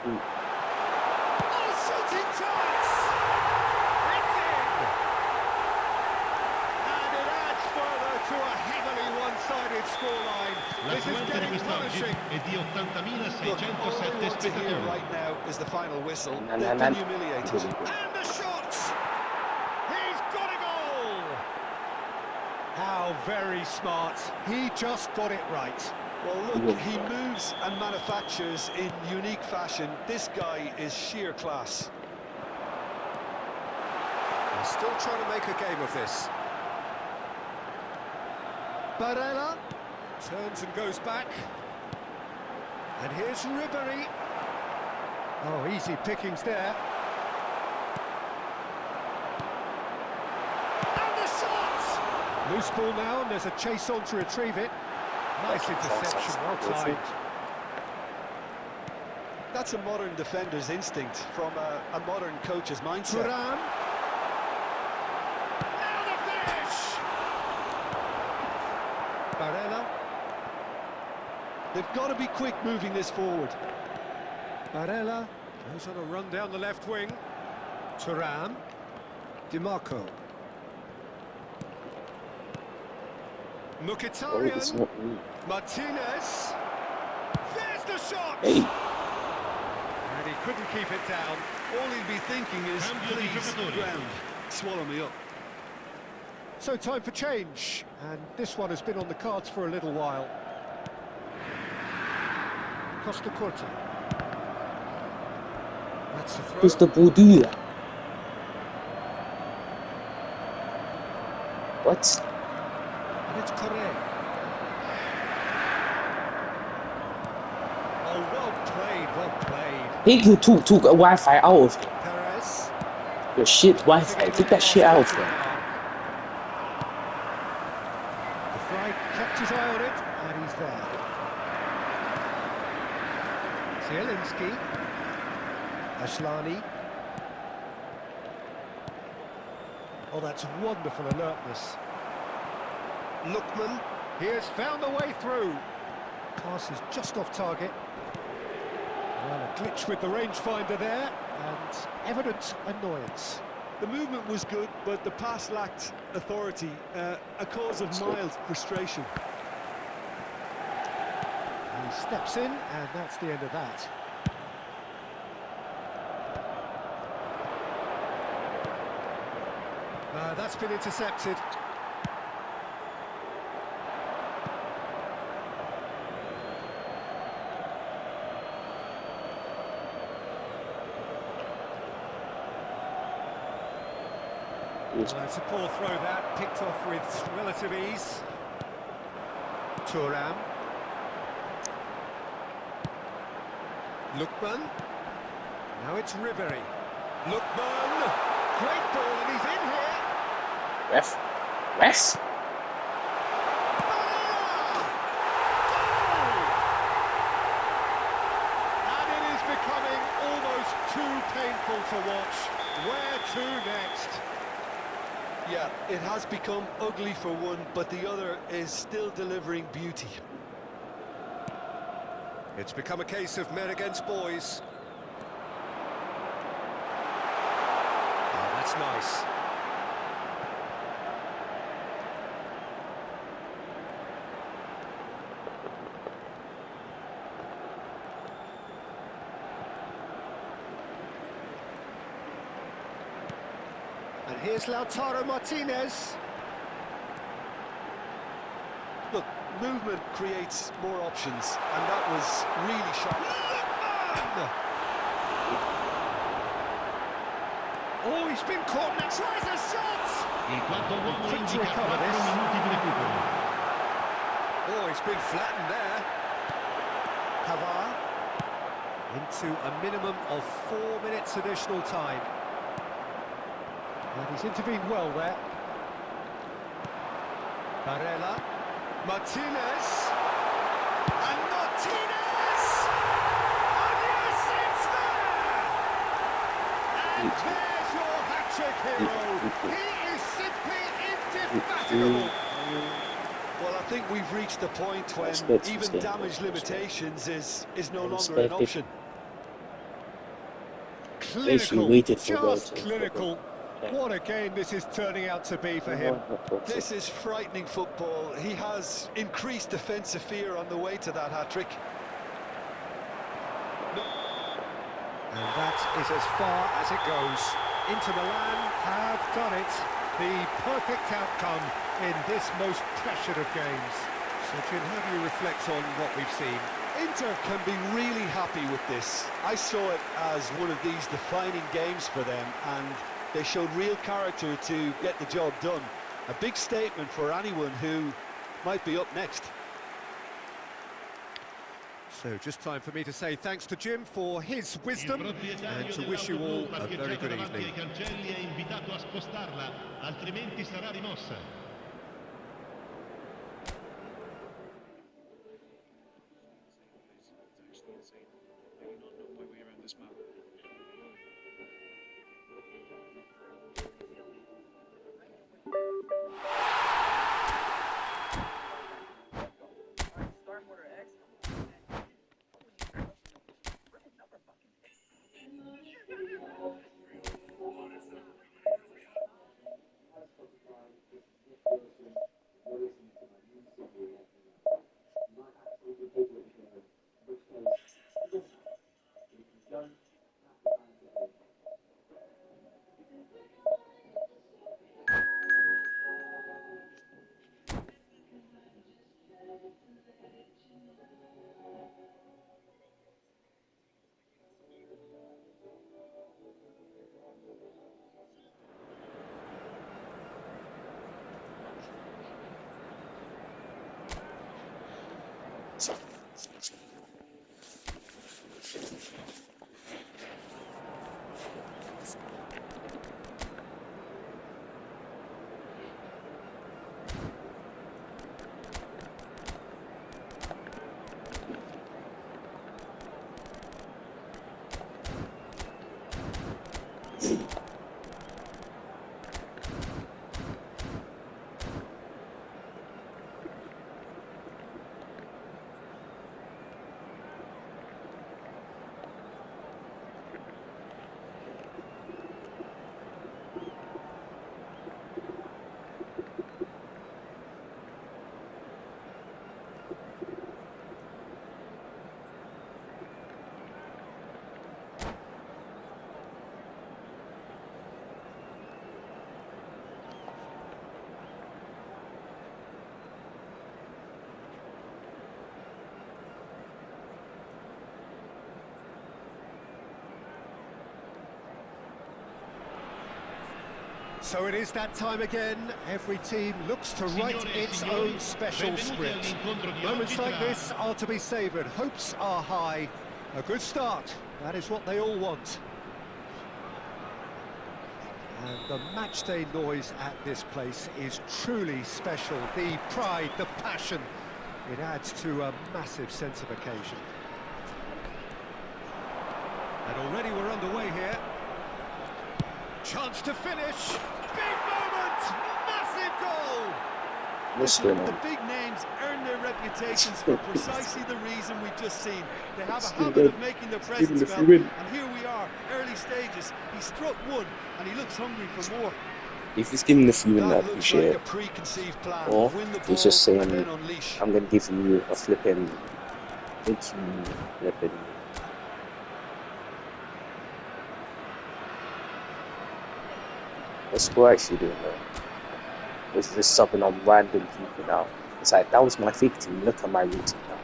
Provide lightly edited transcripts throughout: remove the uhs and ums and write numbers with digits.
Oh, shooting chance! It's in! And it adds further to a heavily one-sided scoreline. This is getting punishing. È di Look, all 80.607 we want to hear spettatori. right now is the final whistle. Na, na, They've na. been humiliated. And the shot! He's got a goal! How very smart. He just got it right. Well, look, he moves and manufactures in unique fashion. This guy is sheer class. He's still trying to make a game of this. Barella turns and goes back. And here's Ribéry. Oh, easy pickings there. And the shot! Loose ball now, and there's a chase on to retrieve it. Nice interception, well timed. That's a modern defender's instinct from a modern coach's mindset. Thuram. Now the finish! Barella. They've got to be quick moving this forward. Barella goes on a run down the left wing. Thuram. DiMarco. Mkhitaryan. Martinez. There's the shot! Hey. And he couldn't keep it down. All he'd be thinking is, please, ground, swallow me up. So time for change, and this one has been on the cards for a little while. Costa Corta. That's the throw. Who's the Buddha? What? And it's Correa. Oh, well played, well played. Hey, you took Wi-Fi out of him. Perez. Your shit Wi-Fi. Take that shit out of him. The fly kept his eye on it, and he's there. Zielinski. Ashlani. Oh, that's wonderful alertness. Lookman. He has found a way through. Pass is just off target. Well, a glitch with the rangefinder there, and evident annoyance. The movement was good, but the pass lacked authority, a cause of mild frustration. He steps in, and that's the end of that. That's been intercepted. Well, it's a poor throw that, picked off with relative ease. Thuram. Lookman. Now it's Ribéry. Lookman. Great ball, and he's in here. Ref. Ref. And it is becoming almost too painful to watch. Where to next? Yeah, it has become ugly for one, but the other is still delivering beauty. It's become a case of men against boys. Oh, that's nice. And here's Lautaro Martinez. Look, movement creates more options, and that was really sharp. Oh, he's been caught and tries a shot! Il quarto uomo Quick to indica recover 4 this. minuti di recupero. Oh, he's been flattened there. Pavard into a minimum of 4 minutes additional time. And he's intervened well there. Barella. Martinez. And Martinez! And yes, it's there! And there's your hat-trick hero. He is simply indefatigable. Well, I think we've reached the point when even damage limitations is no longer an option. Clinical, waited for just Roger. clinical. What a game this is turning out to be for him. This is frightening football. He has increased defensive fear on the way to that hat-trick. And that is as far as it goes. Inter Milan have done it. The perfect outcome in this most pressured of games. So, Jim, how do you reflect on what we've seen? Inter can be really happy with this. I saw it as one of these defining games for them, and they showed real character to get the job done. A big statement for anyone who might be up next. So just time for me to say thanks to Jim for his wisdom and to wish you all a very good evening. So it is that time again. Every team looks to write its own special script. Moments like this are to be savoured. Hopes are high. A good start. That is what they all want. And the matchday noise at this place is truly special. The pride, the passion. It adds to a massive sense of occasion. And already we're underway here. Chance to finish. Big moment! Massive goal! The big names earn their reputations for precisely the reason we've just seen. They have a habit of making their presence felt, and here we are, early stages. He struck one, and he looks hungry for more. If he's giving the few in that appreciate like a preconceived plan. or he's just saying, unleash. I'm going to give you a flipping, What's Square actually doing though? Was just subbing on random people now. It's like, that was my fake team, look at my routine now.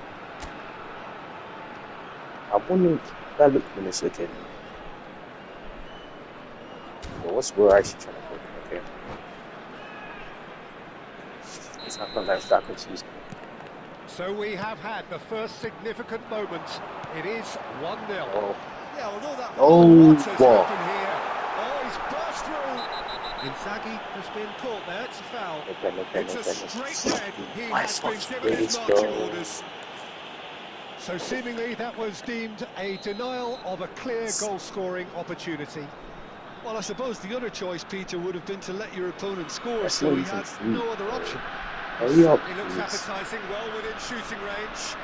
I wonder if that looked when it's looking. But what's Square actually trying to do? Okay. It's not going to that confusing. So we have had the first significant moment. It is 1-0. Oh. Yeah, although that Oh, What has what? happened here? Oh, he's burst through. Inzaghi has been caught there. It's a foul. It's a straight red. He has been given his marching orders. So seemingly that was deemed a denial of a clear goal-scoring opportunity. Well, I suppose the other choice, Peter, would have been to let your opponent score, That's so he not had even no other option. Hurry up, He looks please. appetising, well within shooting range.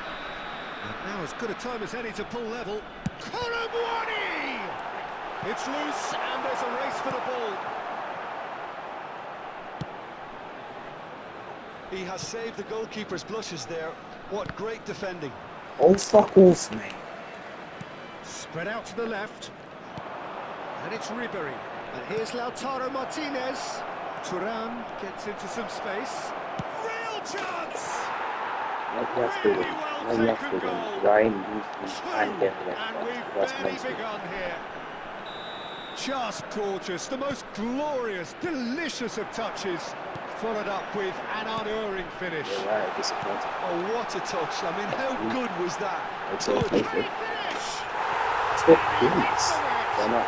And now as good a time as any to pull level. Colomboani! It's loose, and there's a race for the ball. He has saved the goalkeeper's blushes there. What great defending. Oh, fuck off, mate. Spread out to the left. And it's Ribery. And here's Lautaro Martinez. Thuram gets into some space. Real chance! Really well taken goal. Ryan And we've barely begun here. Just gorgeous. The most glorious, delicious of touches. Followed up with an unerring finish. Yeah, right, disappointing. Oh, what a touch. I mean, how good was that? It's Good. okay. Finish! Stop, please. Why not?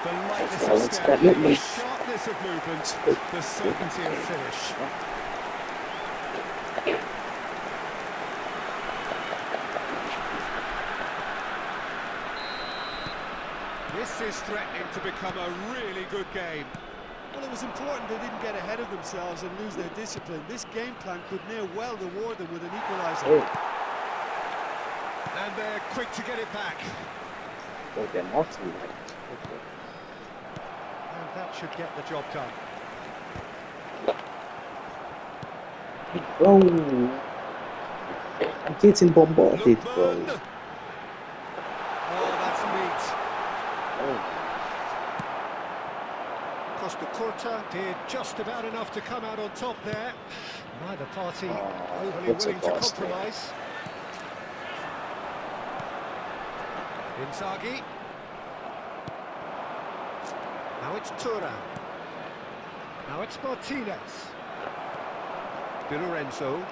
The lightness Well, of it's step, definitely- the sharpness of movement, the certainty of finish. This is threatening to become a really good game. Well, it was important they didn't get ahead of themselves and lose their discipline. This game plan could near well reward them with an equaliser. Oh, And they're quick to get it back. oh, they're not too late. And that should get the job done. Bro, I'm getting bombarded, bro. Lookman. Oh, that's neat. Oh, Costa Curta did just about enough to come out on top there. Neither party overly what's a willing to pass there? compromise. Inzaghi. Now it's Thuram. Now it's Martinez. Di Lorenzo.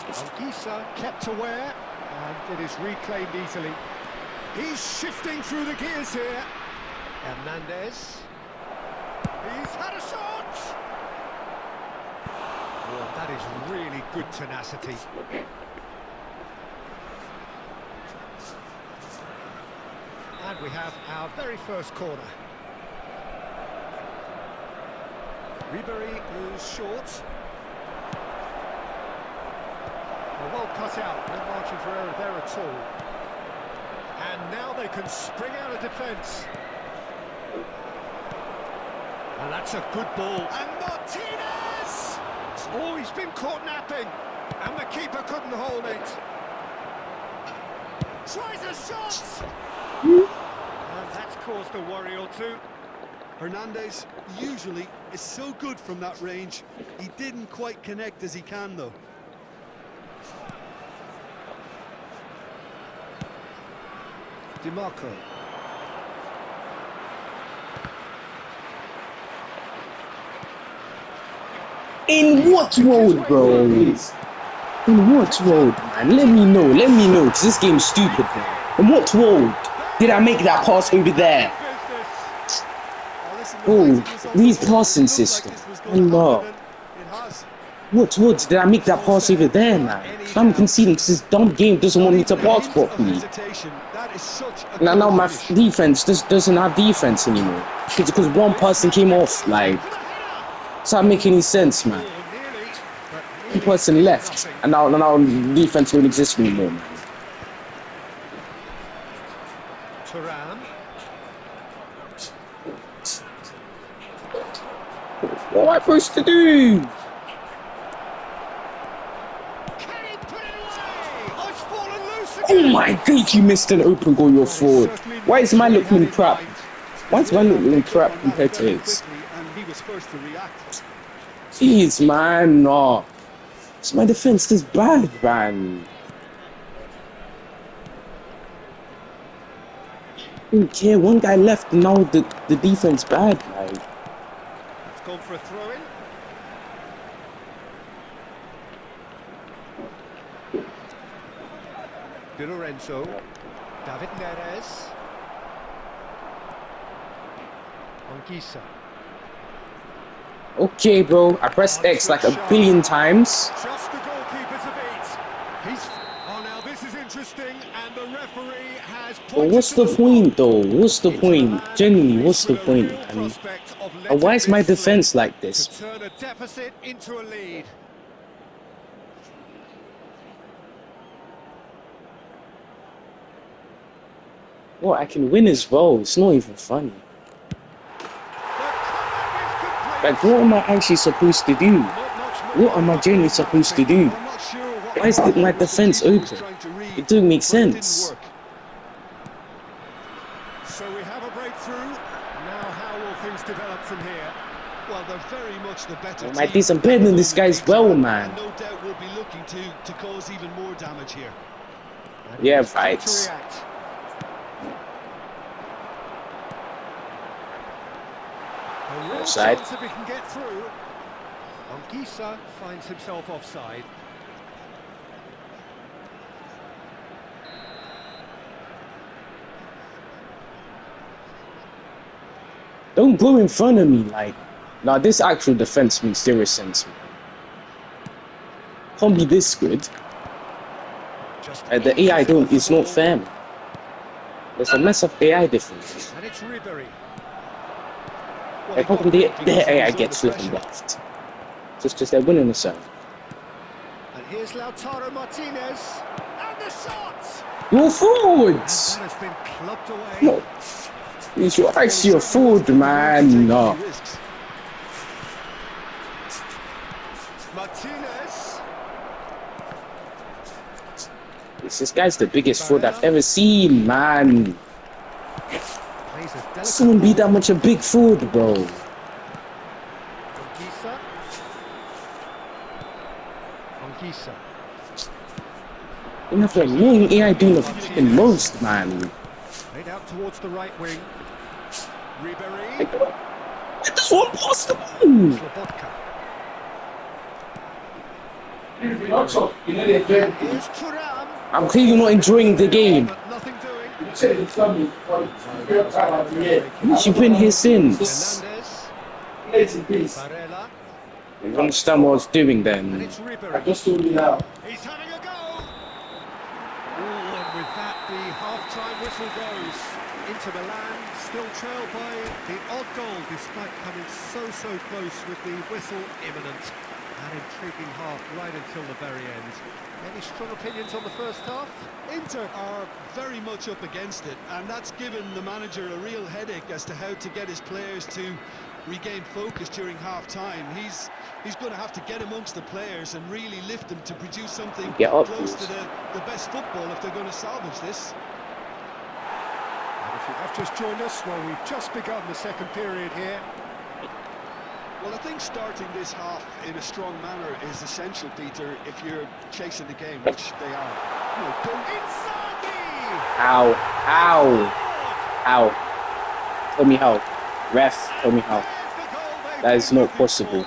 Anguissa kept aware, and it is reclaimed easily. He's shifting through the gears here. Hernandez. He's had a shot! Oh, that is really good tenacity. And we have our very first corner. Ribery is short. Well cut out, no margin for error there at all. And now they can spring out of defence. And that's a good ball. And Martinez! Oh, he's been caught napping. And the keeper couldn't hold it. Tries a shot! And that's caused a worry or two. Hernandez usually is so good from that range. He didn't quite connect as he can, though. DiMarco. in what world, bro? In what world, man? Let me know, because this game's stupid, man. In what world did I make that pass over there? Oh, these passing system. Allah. What world did I make that pass over there, man? I'm conceding because this dumb game doesn't want me to pass properly. Now my defense just doesn't have defense anymore. Because one person came off, like, it's not making any sense, man. One person left, and now defense don't exist anymore, man. Thuram. What am I supposed to do? Can he put it away? Oh, it's fallen loose again. Oh my god, you missed an open goal, you're forward. Why is my looking crap? Why is my looking crap compared to his? And he was first to react. Jeez, man, no. So my defense is bad, man. I don't care, one guy left, and now the defense bad, like. It's gone for a throw-in. Di Lorenzo. David Neres. Anguissa. Okay, bro, I pressed X like a billion times. Just the goalkeeper to beat. He's... Oh, now this is interesting, and the referee has But pointed what's to the the point, ball. though? What's the point? Genuinely, what's the point? I mean, and why is my defense like To this? turn a deficit into a lead. What, I can win as well. It's not even funny. Like, what am I actually supposed to do? What am I genuinely supposed to do? I'm not sure what Why is my defense keeper was open? trying to read, It doesn't make but it didn't sense. work. So we have a breakthrough. Now how will things develop from here? Well, they're very much the better My team days are at better the than this moment, guy's Peter, well, and man. no doubt will be looking to cause even more damage here. And he Yeah, was quick right. to react. A real Offside. chance if he can get through. Anguissa finds himself offside. Don't go in front of me, like. Nah, this actual defense makes zero sense, man. Can't be this good. Just The eases AI off don't. the It's not ball. fair, man. There's a mess of AI difference. And it's Ribery. Well, Like, he how got come rid because their he AI was gets under flipping pressure. left? Just they're winning the side. And here's Lautaro Martinez. And the shot! You're And forwards! that has been clubbed away. No. It's your Well, he actually a certainly wasn't forward, in the mood to man. take No. any risks. Martinez. This guy's the biggest fraud I've ever seen, man. Plays a delicate Someone be ball. that much a big fraud, bro. Anguissa. Anguissa. You have the annoying AI doing the fucking most, man. Played out towards the right wing. Ribery. Like, that's one possible. Slobotka. Here's Thuram. I'm clearly not enjoying the game. But nothing doing. You've been here since. Hernandez. Barella. You understand what I was doing And then. it's Ribery. He's having a go. Oh, and with that, the half-time whistle goes. Inter Milan still trailed by the odd goal, despite coming so close with the whistle imminent. An intriguing half right until the very end. Any strong opinions on the first half? Inter are very much up against it, and that's given the manager a real headache as to how to get his players to regain focus during half-time. He's going to have to get amongst the players and really lift them to produce something Get up, close please. to the best football if they're going to salvage this. And if you have just joined us, well, we've just begun the second period here. Well, I think starting this half in a strong manner is essential, Peter, if you're chasing the game, which they are. You know, don't Inzaghi! Ow. Ow. Ow. Tell me how. Ref, tell me how. That is not possible.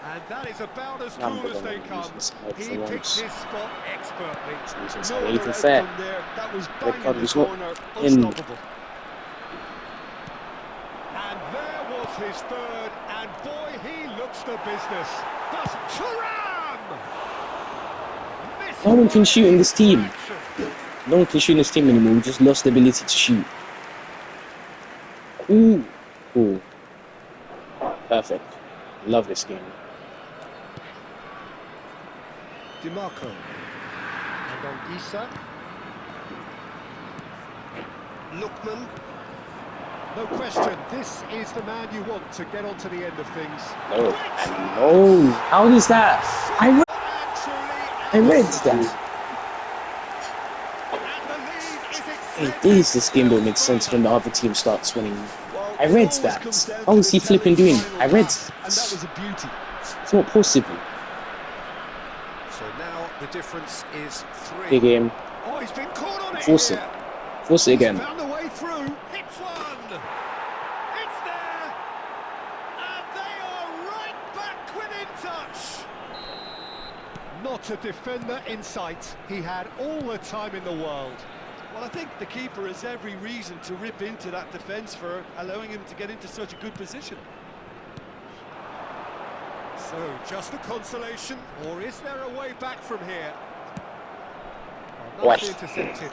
And that is about as I'm cool as they gonna come. use this card He for picks once. his spot expertly. It's no not other even fair. outcome there. That was Red bang card in the was not corner, in. unstoppable. And there was his third, and boy, he looks the business. But Thuram! No one can shoot in this team. Action. No one can shoot in this team anymore. We just lost the ability to shoot. Ooh. Cool. Perfect. Love this game. DiMarco. And Anguissa. Lookman. No question, this is the man you want to get onto the end of things. No. No. How is that? I read that. Hey, this game don't make sense when the other team starts winning. Well, I it read always that. comes down How to is he the flipping telling doing? final I read pass, and that was a beauty. It's not possible. So now the difference is 3. Big game. Oh, he's been caught on it Force it. here. Force it again. He's found a way through. Hits one. It's there. And they are right back within touch. Not a defender in sight. He had all the time in the world. Well, I think the keeper has every reason to rip into that defence for allowing him to get into such a good position. So, just a consolation, or is there a way back from here? Well, What? that's intercepted.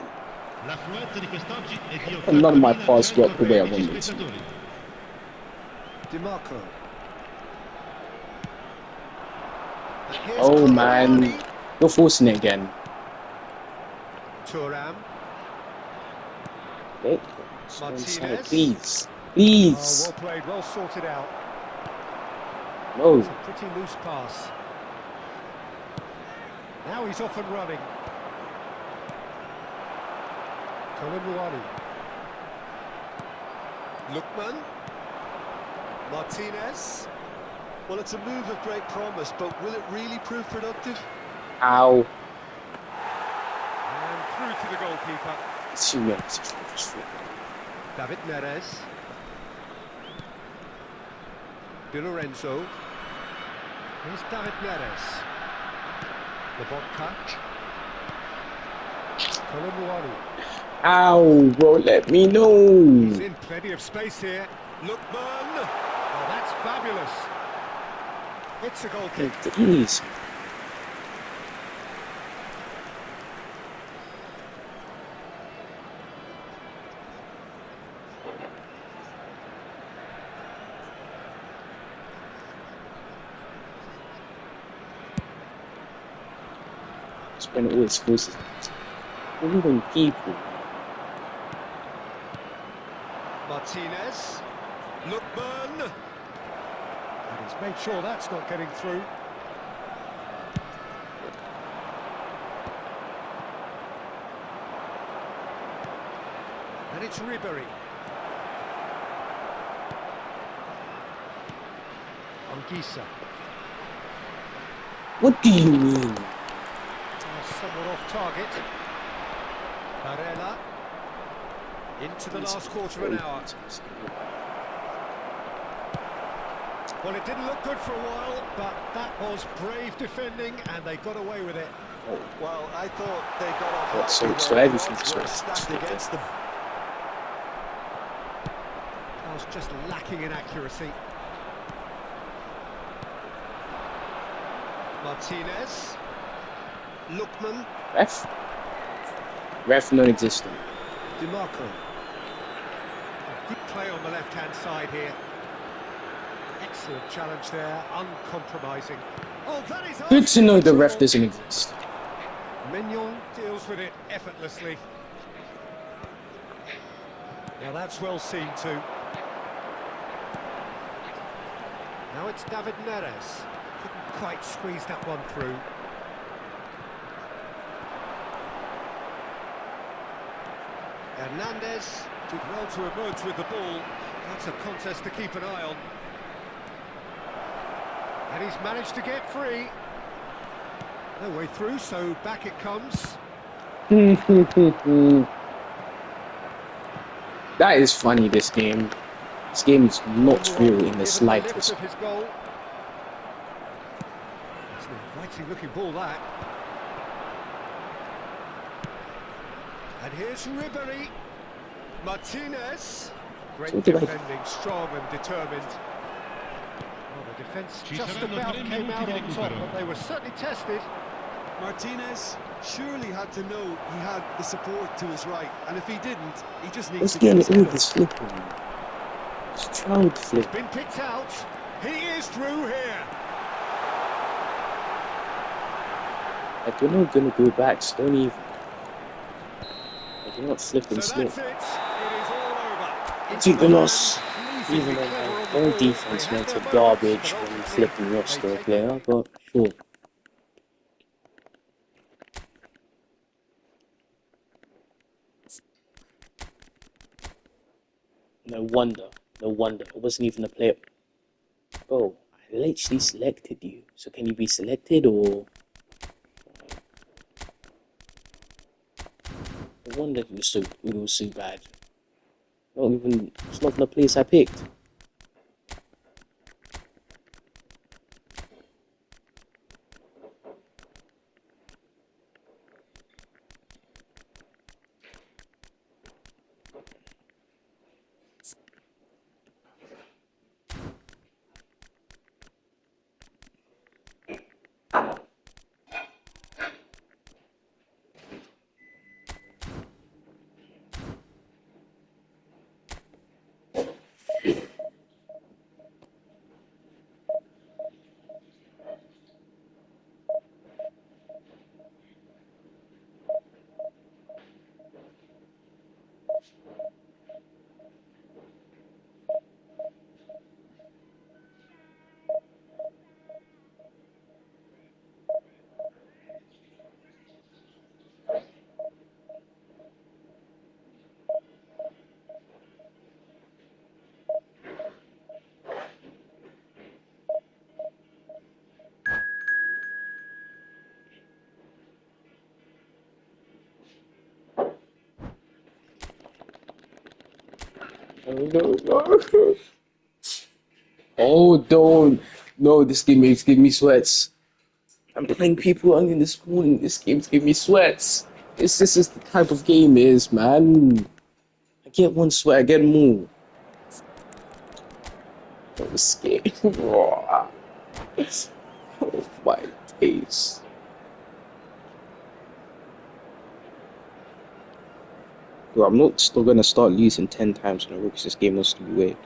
L'affluenza di quest'oggi è di None of my 80.113 pass worked the way I wanted. spettatori. DiMarco. And here's Oh man. Colomuani. You're forcing it again. Thuram. Let go inside, Martinez. please. Oh, Please. well played, well sorted out. No. It's a pretty loose pass. Now he's off and running. Kolimuani. Lookman. Martinez. Well, it's a move of great promise, but will it really prove productive? Ow. And through to the goalkeeper. It's too much. David Neres. Di Lorenzo. Here's David Neres. Lobotka. Kolimuani. Ow, bro, let me He's know. in plenty of space here. Lookman. Oh, that's fabulous. It's a goal kick. Please. Spend all excuses. Even people. Martinez. Lookman. And he's made sure that's not getting through. And it's Ribery. Anguissa. What do you mean? Somewhat off target. Barella. Into the last quarter of an hour. Well, it didn't look good for a while, but that was brave defending, and they got away with it. Well, I thought they got off. What, so lightly there. everything's Odds were stacked against them. That was just lacking in accuracy. Martinez. Lookman. Ref non-existent. DiMarco. Good play on the left-hand side here. Excellent challenge there, uncompromising. Oh, that is Good to know the ref trouble. doesn't exist. Mignon deals with it effortlessly. Now that's well seen too. Now it's David Neres. Couldn't quite squeeze that one through. Hernandez did well to emerge with the ball. That's a contest to keep an eye on. And he's managed to get free. No way through, so back it comes. That is funny, this game. This game is not real in the slightest. His goal. It's an inviting looking ball, that. And here's Ribery. Martinez. Great defending, strong and determined. Well, the defence just about came out on top, but they were certainly tested. Martinez surely had to know he had the support to his right, and if he didn't, he just needs Let's to get get his all head up. the slipping. Let's try to flip. Been picked out. He is through here. Like, we're not gonna go back, so don't even. Like, we're not slipping So slip. that's it. It is all over. Take the loss. Pleasingly Even though clever on my the own ball. defense They had went to their garbage moments, but when ultimately flipping lost to they a take player, but sure. No wonder. No wonder. It wasn't even a player. Bro, I literally selected you. So can you be selected or? No wonder it was so bad. Not even. It's not the place I picked. Oh, no, no. Oh, don't. No, this game is giving me sweats. I'm playing people early in this morning. This game's giving me sweats. This is the type of game it is, man. I get one sweat, I get more. I'm scared. Oh my days. Bro, I'm not still gonna start losing 10 times in a row because this game wants to be weird.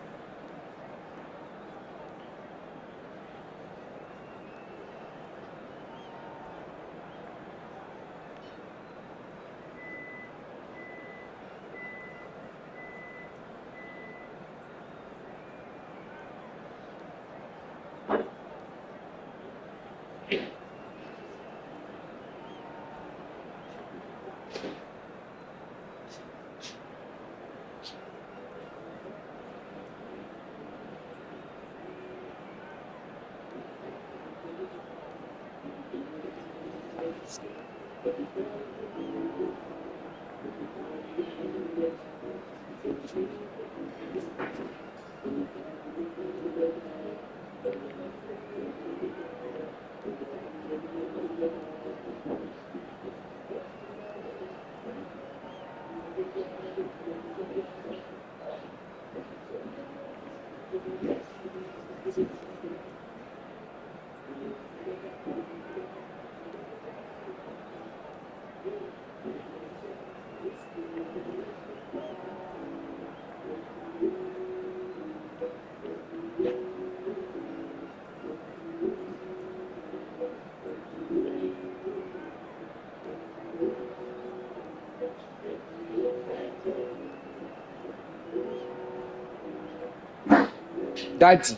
Daddy.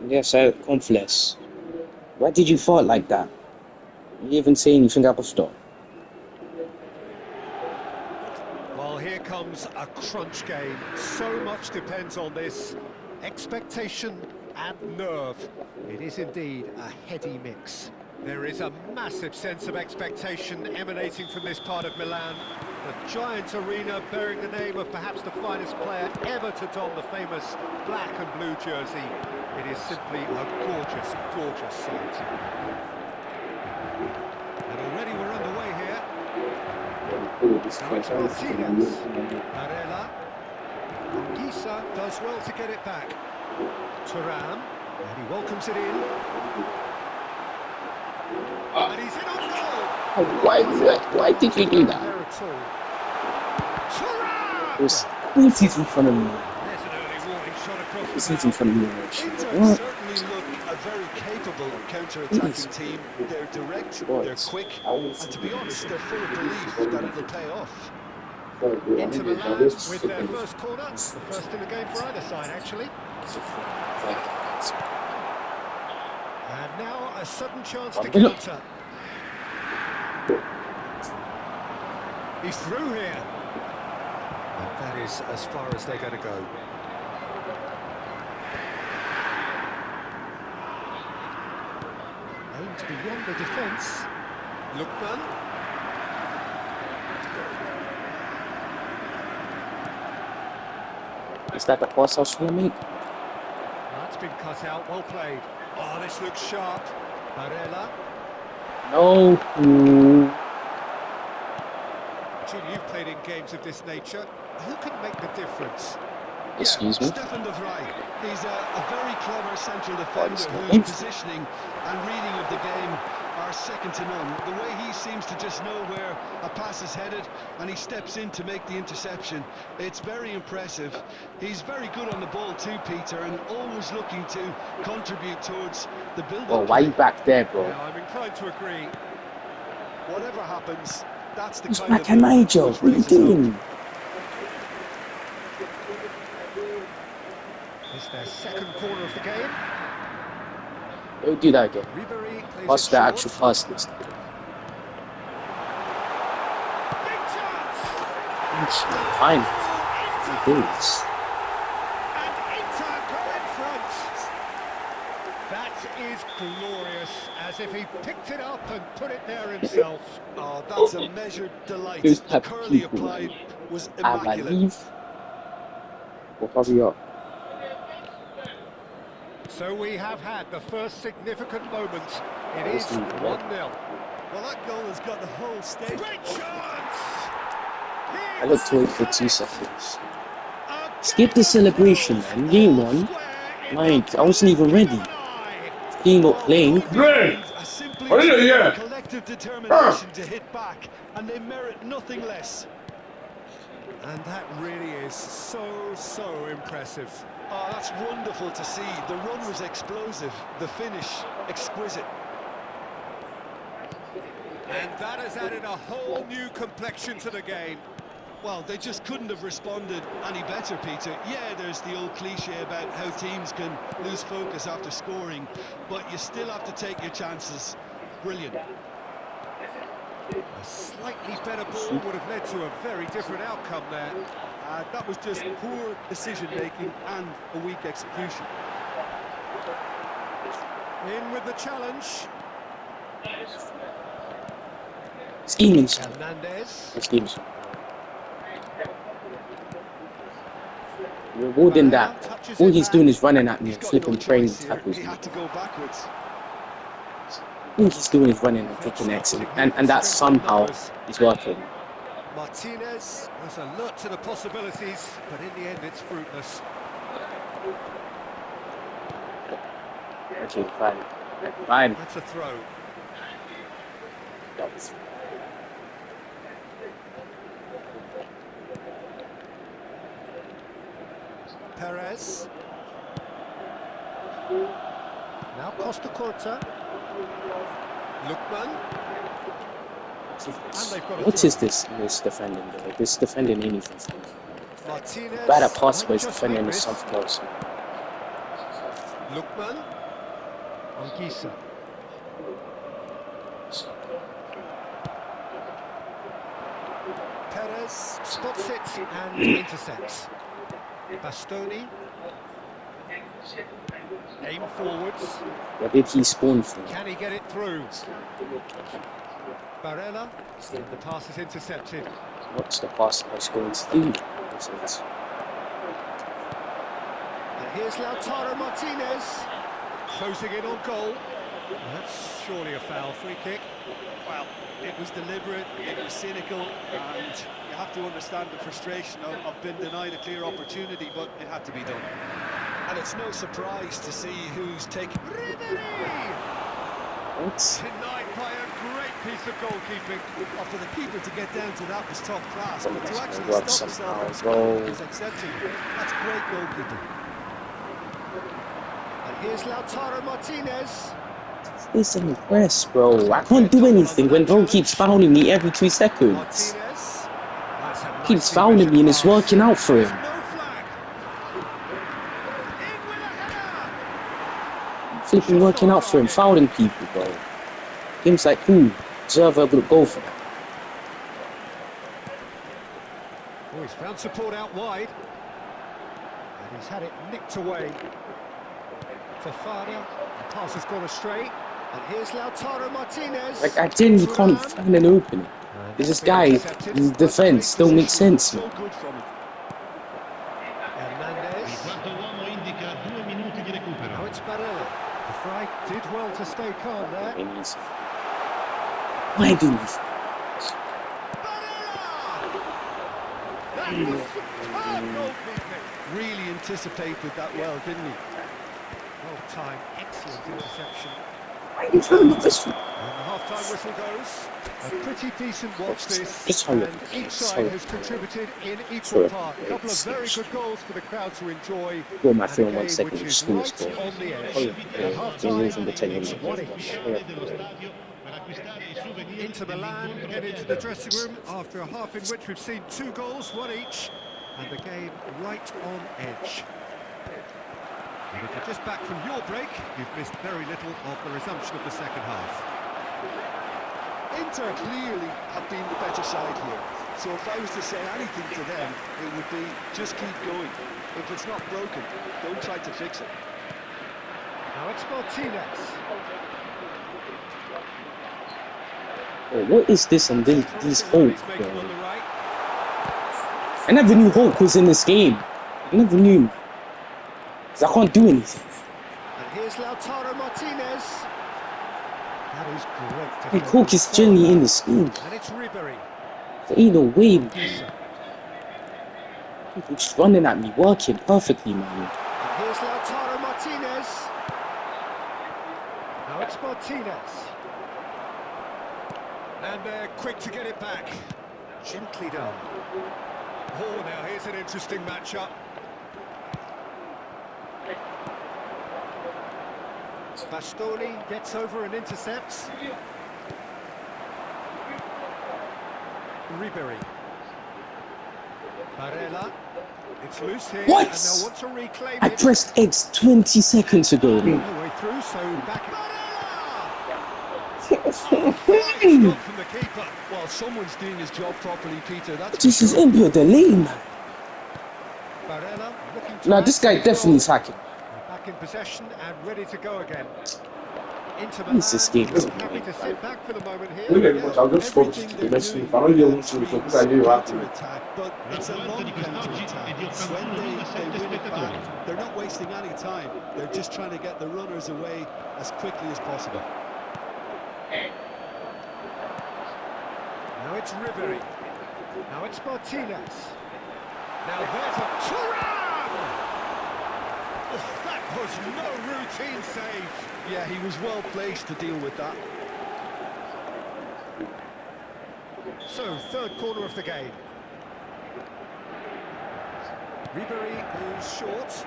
Yes, confess. Why did you fall like that? You didn't even say anything about stop. Well, here comes a crunch game. So much depends on this. Expectation and nerve. It is indeed a heady mix. There is a massive sense of expectation emanating from this part of Milan. The giant arena bearing the name of perhaps the finest player ever to don the famous black and blue jersey. It is simply a gorgeous, gorgeous sight. And already we're underway here. Now it's Martinez. Barella. Gisa does well to get it back. Thuram. And he welcomes it in. And he's in on goal. Why did you do that? Who is in front of me? There's an early warning shot across Who the is in front of me? Inter certainly look a very capable counter-attacking team. They're direct, they're quick, and to be honest, they're full of belief that it'll pay off. Inter Milan with their first corner, the first in the game for either side actually. And now a sudden chance to counter. He's through here. And that is as far as they're going to go. Aimed beyond the defence. Lookman. Is that the pass I was trying to make? That's been cut out, well played. Oh, this looks sharp. Barella. No. Gene, you've played in games of this nature. Who can make the difference? Excuse me? Stefan de Vrij. He's a very clever central defender whose positioning and reading of the game are second to none. The way he seems to just know where a pass is headed and he steps in to make the interception. It's very impressive. He's very good on the ball too, Peter, and always looking to contribute towards the build-up. Oh, why are you back there, bro? Yeah, I'm inclined to agree. Whatever happens, that's the Who's kind back of... at Nigel? What are you doing? It's their second corner of the game. Don't do that again. Ribery plays Pass it the short. actual pass list. Big chance! Fine. Inter! Dudes. And Inter go in front. That is glorious, as if he picked it up and put it there himself. Oh, that's a measured delight. Those The type of curl he people, applied was I immaculate. believe. Well, hurry up. So we have had the first significant moment. It That was is the 1-0. Well, that goal has got the whole stage. Great chance! I got to wait for 2 seconds. Skip the celebration, man. Game on. Like, I wasn't even ready. Game not playing. Simply a collective determination to hit back, and they merit nothing less. And that really is so impressive. Oh, that's wonderful to see. The run was explosive, the finish exquisite. And that has added a whole new complexion to the game. Well, they just couldn't have responded any better, Peter. Yeah, there's the old cliche about how teams can lose focus after scoring, but you still have to take your chances. Brilliant. A slightly better ball would have led to a very different outcome there. That was just poor decision-making and a weak execution. In with the challenge. Scheming. Hernandez. Schemes. Rewarding that. All he's doing is running at me and flipping praying tackles. He had to go backwards. All he's doing is running and flipping X, and that somehow is working. Martinez was alert to the possibilities, but in the end it's fruitless. Okay, fine. Fine. That's a throw. That was... Perez. Now Costa Corta. Lookman. What is this defending though? This defending anything for me. Martinez. Bad at pass, but defending is something else. Lookman. Anguissa. Perez spots it and intercepts. Bastoni. Aim forwards. Where did he spawn from? Can he get it through? Barella. The pass is intercepted. What's the pass I was going to do? And here's Lautaro Martinez. Closing in on goal. That's surely a foul. Free kick. Well, it was deliberate, it was cynical, and you have to understand the frustration of being denied a clear opportunity, but it had to be done. And it's no surprise to see who's taking... What? Denied by a great piece of goalkeeping. Well, for the keeper to get down to that was top class, but to actually Work stop somehow, himself bro. is exceptional. That's great goalkeeping. And here's Lautaro Martinez. It's an impress, bro. I can't do anything when bro keeps fouling me every 2 seconds. Martinez. Keeps fouling me and it's working out for him. No flag. In with a header. Flipping working out for him, fouling people, bro. Games like who? Deserve a good goal for that. Oh, he's found support out wide. And he's had it nicked away. Fofana. The pass has gone astray. And here's Lautaro Martinez. Like, I genuinely can't find an opening. There's this guy, his defense don't make sense, man. So good from him. Hernandez. Il quarto uomo indica 2 minuti di recupero. Now it's Barella. The fry did well to stay calm there. Why do this? That was superb goalkeeping. Really anticipated that well, didn't he? Well timed, excellent interception. Why are you trying to this one? And the half-time whistle goes. A pretty decent watch this, Just hurry up. and each side Sorry. has contributed in equal Sorry. part. A couple of very good goals for the crowd to enjoy. Go on my And a film 1 game second, which is school right score. on the edge. Oh, At yeah. half-time, From the 10 it's minutes. 1 each. dello stadio per acquistare i souvenir Into the land and into the dressing room after a half in which we've seen 2 goals, 1 each, and the game right on edge. And if you're just back from your break, you've missed very little of the resumption of the second half. Inter clearly have been the better side here. So if I was to say anything to them, it would be just keep going. If it's not broken, don't try to fix it. Now it's Martinez. Oh, what is this and then these Hulk, He's making on bro? the right. I never knew Hulk was in this game. I never knew. 'Cause I can't do anything. And here's Lautaro Martinez. That is great. Hey, Hulk is genuinely in this game. And it's Ribery. There ain't no way. Gisa. People just running at me, working perfectly, man. And here's Lautaro Martinez. Now it's Martinez. And they're quick to get it back. Gently done. Oh, now here's an interesting matchup. Bastoni gets over and intercepts. Ribery. Barella. It's loose here. What? And they'll want to reclaim I it. pressed X 20 seconds ago. The way through, so back. Barella! From the keeper. Well, someone's doing his job properly, Peter. That's This for is sure. India delay, man. Barella looking to Nah, this guy answer the definitely is goal. hacking. Back in possession and ready to go again. Into Who's this game? happy to sit back for the moment here. Everything they're doing counter-attack, but it's a long counter-attack. When they win it back, they're not wasting any time. They're just trying to get the runners away as quickly as possible. Now it's Ribery. Now it's Martinez. Now there's a Thuram! Oh, that was no routine save. Yeah, he was well placed to deal with that. So, third corner of the game. Ribery moves short.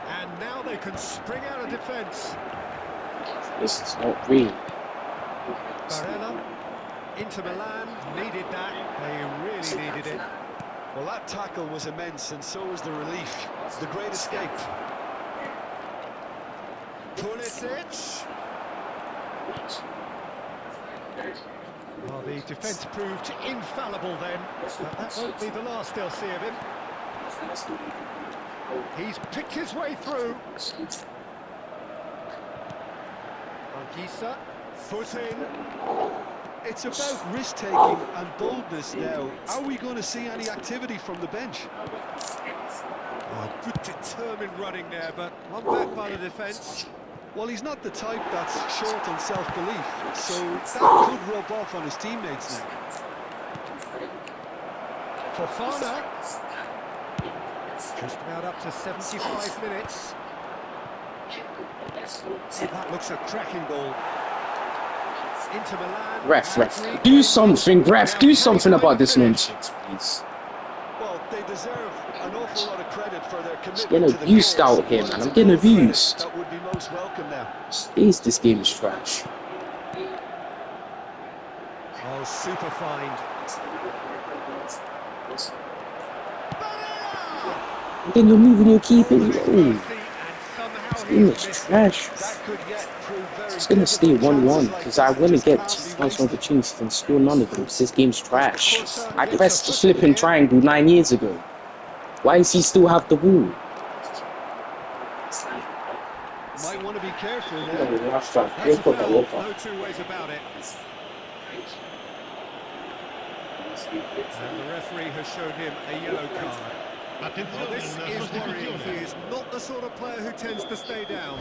And now they can spring out of defence. This is not real. Barella, Inter Milan, needed that. They really needed it. Well, that tackle was immense, and so was the relief. The great escape. Pulisic. Well, the defence proved infallible then, but that won't be the last they'll see of him. He's picked his way through. Gisa, foot in. It's about risk-taking and boldness now. Are we going to see any activity from the bench? Oh, good determined running there, but one back by the defence. Well, he's not the type that's short on self-belief, so that could rub off on his teammates now. Fofana. Just about up to 75 minutes. That looks a cracking goal. Inter Milan. Ref, do something, ref, do something about this nonsense, please. Well, they deserve an awful lot of credit for their commitment Getting to the abused cause. out here, man. I'm getting abused. That would be most welcome now. This game is trash. Oh, super find. And then you're moving your keeper. Mercy, Oh, and somehow this game he's is missed. trash. That could yet prove very It's gonna stay difficult. 1-1 Chances like because this I want to just get can't be 2,000 wasted. opportunities and score none of them. This game's trash. I pressed the flipping triangle 9 years ago. Why does he still have the ball? Might want to be careful now. That's a foul, no two ways about it. And the referee has shown him a yellow card. Well, Attenzione, this una is worrying. sostituzione. He is not the sort of player who tends to stay down.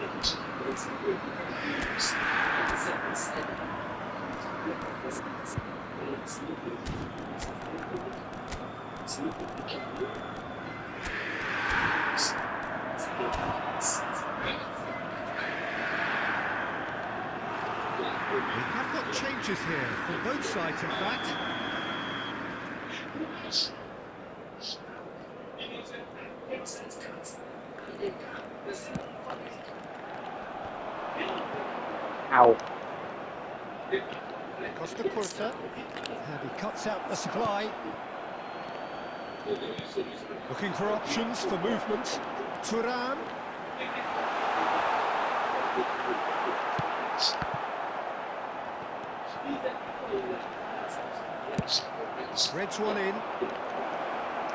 We have got changes here for both sides, in fact. Ow. Costa Curta, and he cuts out the supply. Looking for options for movement. Turan. Threads one in.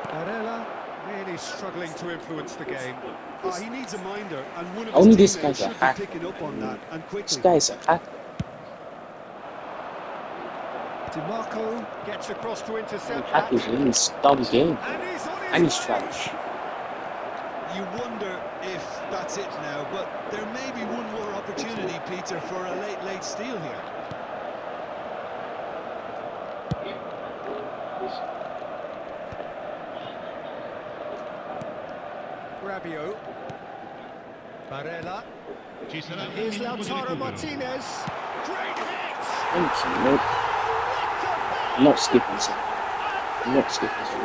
Barella really struggling to influence the game. He needs a minder, and one of Only his this teammates guy's a should be hacker. picking up on that, and This quickly. guy's a hacker. DiMarco gets across to intercept that. Hackers in this dumb game. And he's on And his he's way. trash. You wonder if that's it now, but there may be one more opportunity, Peter, for a late steal here. Rabiot. Barella. Ci sarà un Here's minuto di Lautaro recupero. Martinez. Great hit! Thank you, mate. I'm not skipping some. I'm not skipping some.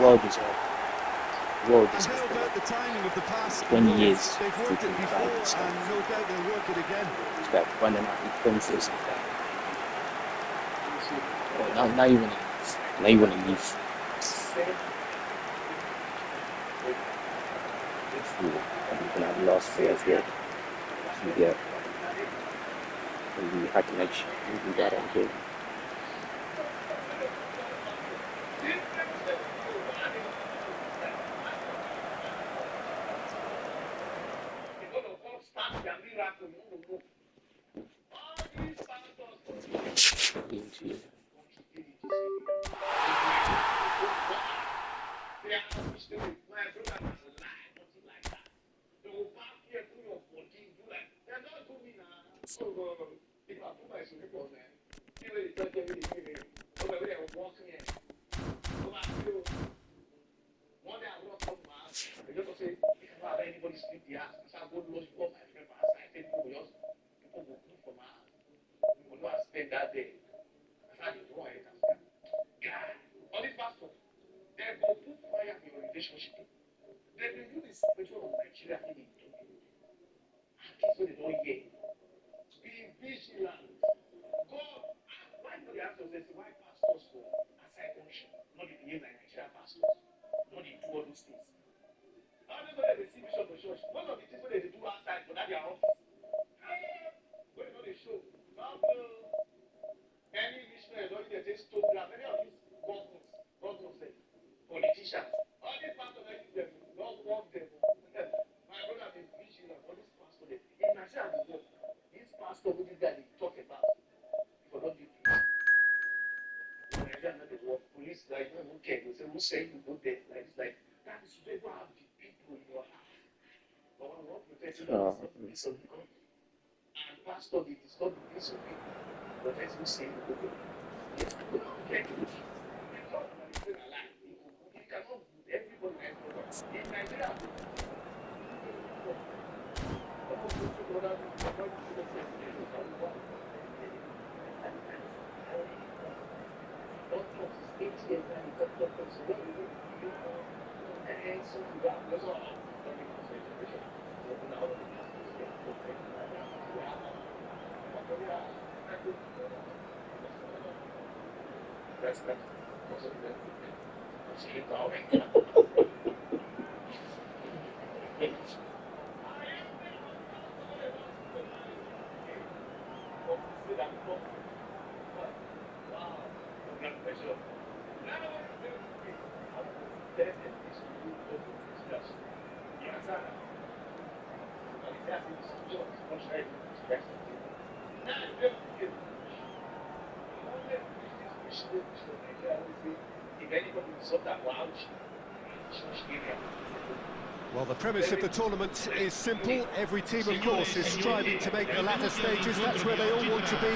Well deserved. Well And deserved. how about the timing of the pass? 20 years. They've worked it before, and no doubt they'll work it again. It's about running out in defenses like that. Well, now you want to leave. Now you want to leave. I'm gonna have lost for as well. Yeah. Maybe I can actually do that on game. Into Well, the premise of the tournament is simple. Every team, of course, is striving to make the latter stages. That's where they all want to be.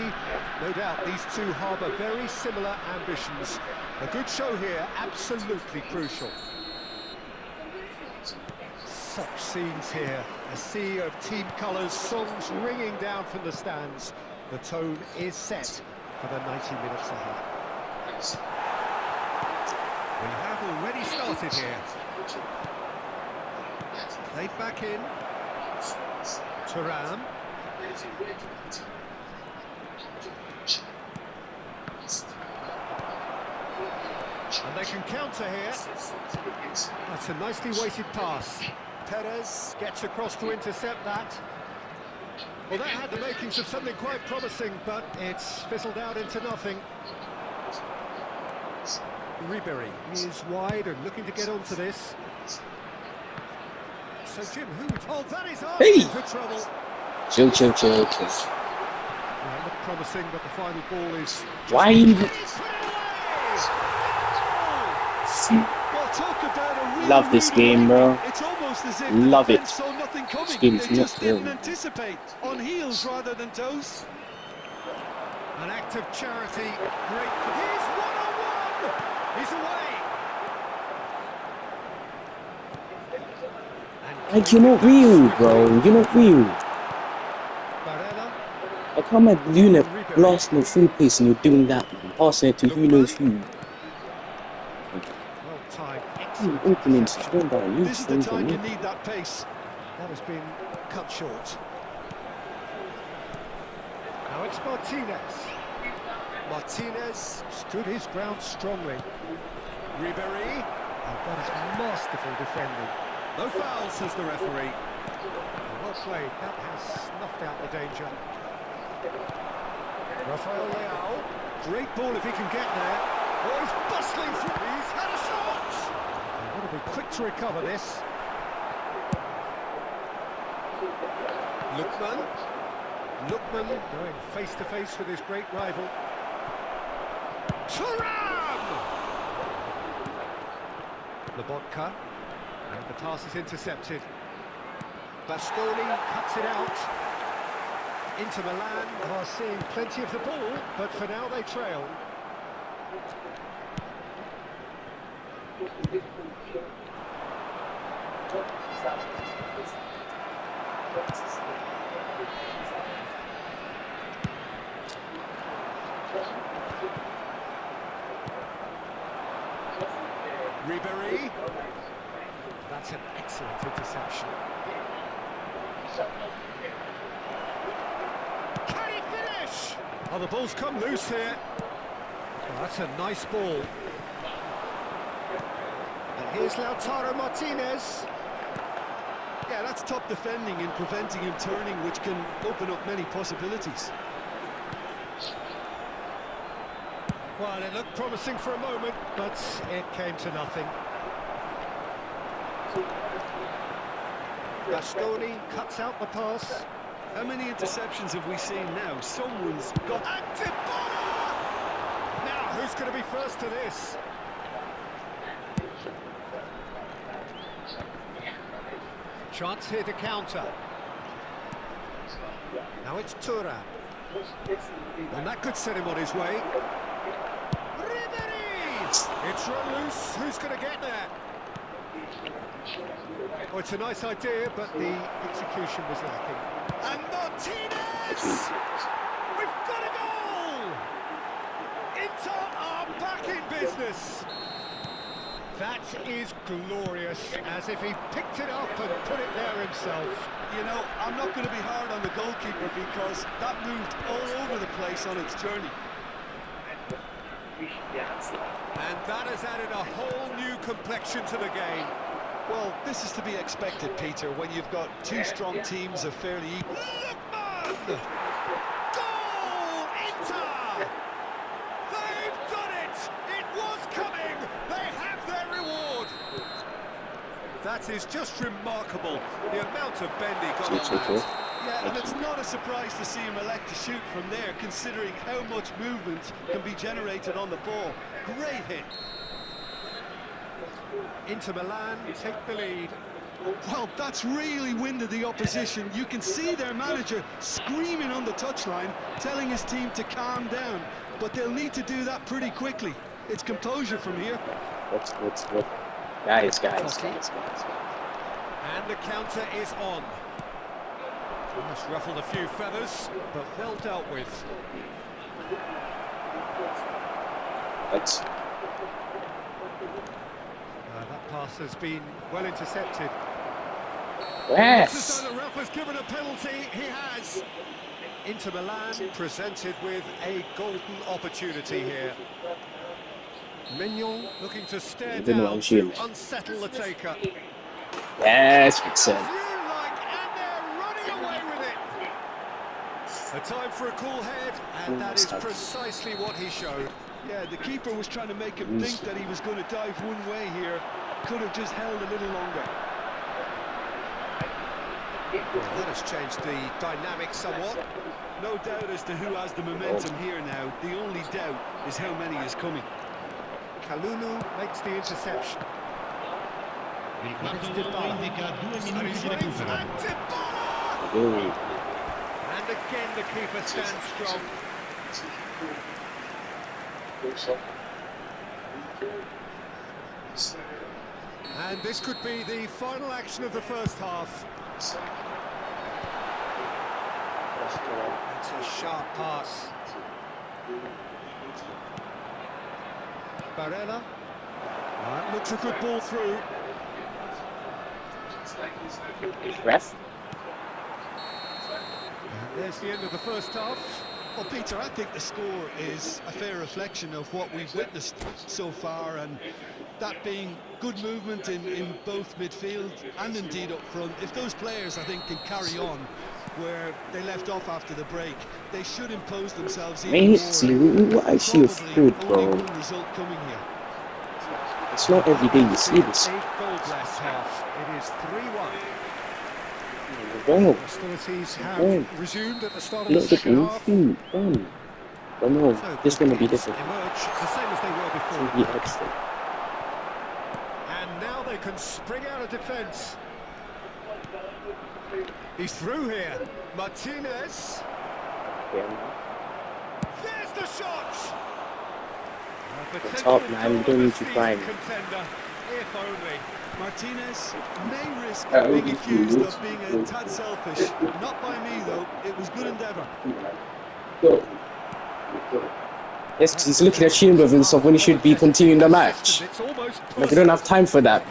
No doubt these two harbour very similar ambitions. A good show here, absolutely crucial. Such scenes here. A sea of team colours, songs ringing down from the stands. The tone is set for the 90 minutes ahead. We have already started here. Played back in. Thuram. And they can counter here. That's a nicely weighted pass. Perez gets across to intercept that. Well, that had the makings of something quite promising, but it's fizzled out into nothing. Ribery is wide and looking to get onto this. So Jim, who? Oh, that is into trouble. Chill. Well, it looked promising, but the final ball is. Why? You... Well, talk about a really, Love this game, bro. It's almost as if Love the it. defense saw nothing coming. This game is They just not didn't real. anticipate. On heels rather than toes. An act of charity. Great. He's one-on-one. He's away. Like, you're not real, bro. You're not real. Barella. I come at Luna blasting the full pace and you're doing that, man. Passing it to who knows who. Well timed. Excellent. Openings, going down. You This is the time you me. need that pace. That has been cut short. Now it's Martinez. Martinez stood his ground strongly. Ribery. Oh, that is masterful defending. No foul, says the referee. Well played. That has snuffed out the danger. Rafael Leao. Great ball if he can get there. Oh, he's bustling through. He's had a shot. They've got to be quick to recover this. Lookman going face to face with his great rival. Thuram! Lobotka, and the pass is intercepted. Bastoni cuts it out. Inter Milan are seeing plenty of the ball, but for now they trail. Ribery. That's an excellent interception. Can he finish? Oh, the ball's come loose here. Oh, that's a nice ball. And here's Lautaro Martinez. Yeah, that's top defending and preventing him turning, which can open up many possibilities. Well, it looked promising for a moment, but it came to nothing. Bastoni cuts out the pass. How many interceptions have we seen now? Someone's got... Antipolo! Now, who's going to be first to this? Chance here to counter. Now it's Thuram. And that could set him on his way. Ribery! It's run loose. Who's going to get there? Oh, it's a nice idea, but the execution was lacking. And Martinez! We've got a goal! Inter are back in business. That is glorious, as if he picked it up and put it there himself. You know, I'm not going to be hard on the goalkeeper because that moved all over the place on its journey. And that has added a whole new complexion to the game. Well, this is to be expected, Peter, when you've got two strong teams of fairly equal... Lookman! Goal! Inter! They've done it! It was coming! They have their reward! That is just remarkable, the amount of bending got on that. Yeah, and it's not a surprise to see him elect to shoot from there, considering how much movement can be generated on the ball. Great hit. Inter Milan take the lead. Well, that's really winded the opposition. You can see their manager screaming on the touchline, telling his team to calm down. But they'll need to do that pretty quickly. It's composure from here. What's guys. And the counter is on. Almost ruffled a few feathers, but well dealt with. That pass has been well intercepted. Yes. The ref has given a penalty. He has. Inter Milan presented with a golden opportunity here. Mignon looking to stare down to unsettle the taker. Yes, good set. And they're running away with it. A time for a cool head, and that is precisely what he showed. Yeah, the keeper was trying to make him think that he was going to dive one way here. Could have just held a little longer. That has changed the dynamic somewhat. No doubt as to who has the momentum here now. The only doubt is how many is coming. Kalulu makes the interception. Il quarto uomo indica 2 minuti di recupero. And again the keeper stands strong. And this could be the final action of the first half. It's a sharp pass. Barella. That looks a good ball through. Ref. And there's the end of the first half. Well, Peter, I think the score is a fair reflection of what we've witnessed so far, and that being good movement in both midfield and indeed up front. If those players, I think, can carry on where they left off after the break, they should impose themselves even more. I see a food, bro. Result coming here. It's not every day you see this. 8 goals last half. It is 3-1. Wow. Hostilities have resumed at the start of the Look at second the half. food. But no, So this is going to be games different. emerge the same as they were It's before. going to be extra. And now they can spring out of defence. He's through here. Martinez. There's the shot. It's up, man. You don't need to cry. Contender, if only. Martinez may risk being accused of being a tad selfish. Not by me, though. It was good endeavour. Yes, because he's looking at Chamberlain and stuff when he should be continuing the match. Like, we don't have time for that.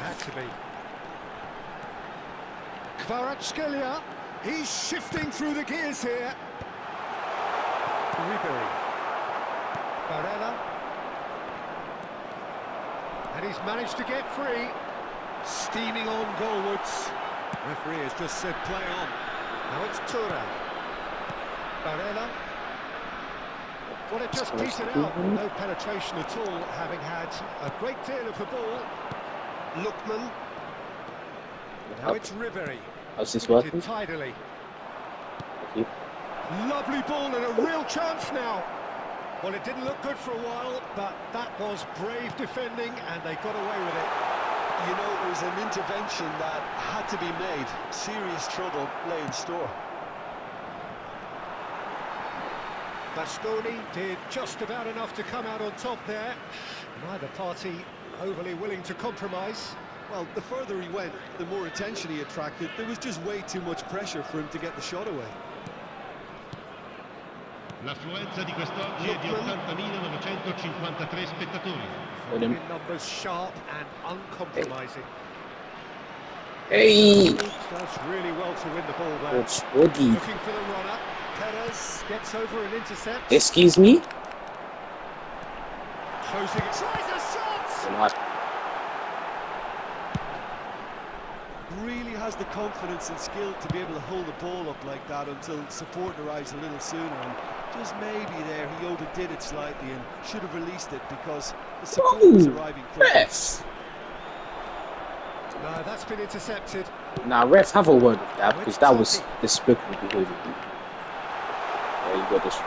Kvaratskhelia, he's shifting through the gears here. Ribery. Barella. And he's managed to get free. Steaming on goalwards. Referee has just said play on. Now it's Tura. Barella. Well, it just petered out. No penetration at all, having had a great deal of the ball. Lookman. Now it's Ribery. How's this working? Tidily. Thank you. Lovely ball and a real chance now. Well, it didn't look good for a while, but that was brave defending and they got away with it. You know, it was an intervention that had to be made. Serious trouble lay in store. Bastoni did just about enough to come out on top there. Neither party overly willing to compromise. Well, the further he went, the more attention he attracted. There was just way too much pressure for him to get the shot away. L'affluenza di quest'oggi è di 80.953 spettatori. In numbers sharp and uncompromising. Hey! Does really well to win the ball there. What's Woogie? Looking for the runner. Perez gets over and intercepts. Excuse me? Closing it. Tries a shot! Really has the confidence and skill to be able to hold the ball up like that until support arrives a little sooner. And just maybe there he overdid it slightly and should have released it because the support was arriving quickly. Ref! No, that's been intercepted. Nah, ref, have a word with that because that was despicable behavior. There you go, this.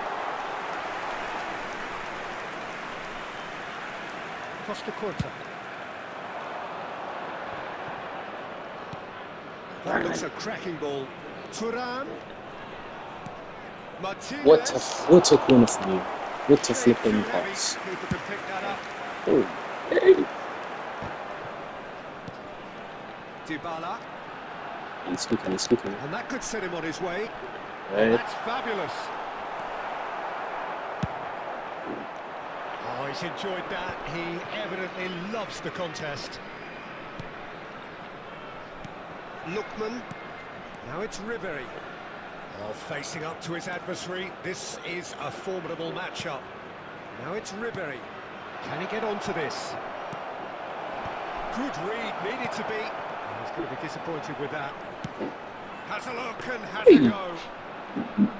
Costa Curta. That looks a cracking ball. Turan. Martinez. What a corner from you. What a flipping pass. Keeper can pick that up. Oh, hey. Dybala. He's kicking. And that could set him on his way. Right. That's fabulous. Oh, he's enjoyed that. He evidently loves the contest. Lookman. Now it's Ribery. Oh, facing up to his adversary. This is a formidable matchup. Now it's Ribery. Can he get onto this? Good read, needed to be. He's going to be disappointed with that. Has a look and has a go.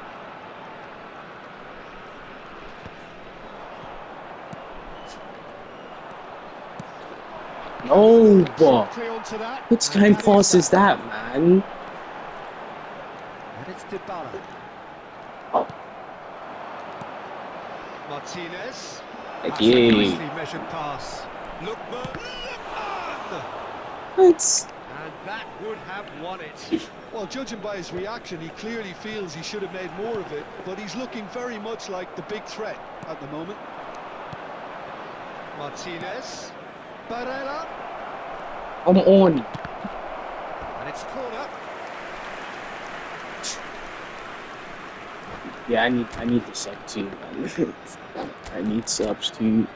No, but Quickly onto that. what kind of pass is that, man? And it's Dybala. Oh, Martinez. thank That's a you. nicely measured pass. Lookman. What? And that would have won it. Well, judging by his reaction, he clearly feels he should have made more of it, but he's looking very much like the big threat at the moment. Martinez. Barella. I'm on. And it's corner. Yeah, I need the sub too, man. I need subs too.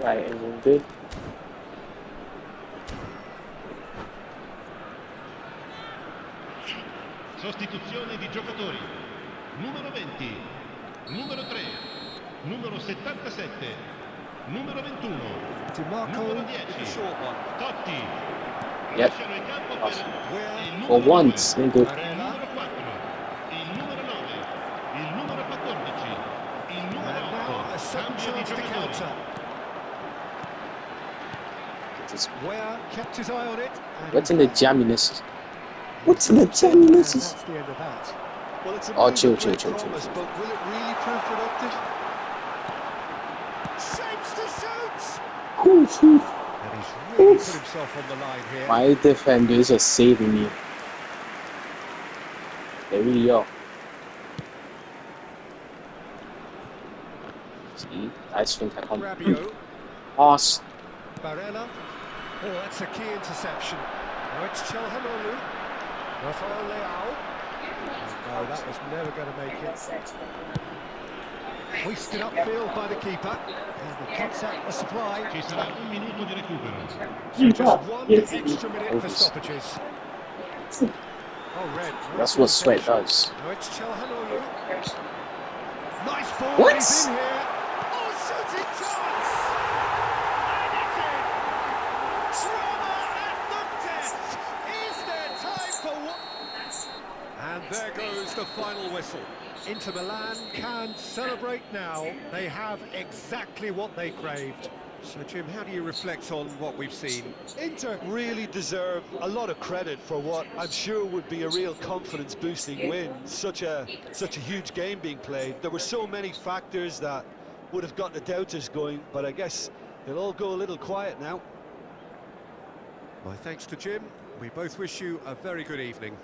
Right, everyone good? Sostituzione di giocatori. Numero 20, numero 3, numero 77, numero 21, DiMarco numero with the 10, short one. Totti. Yep. Lasciano il campo per Awesome. il For numero once, 2, nigga. il numero 4, il numero 9, il numero 14, il numero And now 8. a second Cambio di chance to giocatori. counter. Just, Ware kept his eye on it. and what's in the he- jamminess? What's in the And jamminess? that's the end of that. Well, it's a Oh, move chill, of chill, great chill, chill, promise, chill. but will it really prove productive? Shapes to shoot! Oof. And he's really Oof. put himself on the line here. My defenders are saving me. They really are. See, I just think I can't Rabiot, pass. Barella. Oh, that's a key interception. Now it's Chelhanoglu. Rafael Leao. No, that was never going to make it. Hoisted upfield by the keeper. And he cuts out the supply. Ci sarà un minuto di recupero. So just one extra minute for stoppages. Oh, red. That's what sweat does. Now it's Chelhanoglu. Nice ball. What? He's in here. Oh, shooting chance! And it's in. Drama at the death. Is there time for what? And there goes the final whistle. Inter Milan can celebrate now. They have exactly what they craved. So, Jim, how do you reflect on what we've seen? Inter really deserve a lot of credit for what I'm sure would be a real confidence-boosting win. Such a huge game being played. There were so many factors that would have got the doubters going, but I guess they'll all go a little quiet now. My thanks to Jim. We both wish you a very good evening.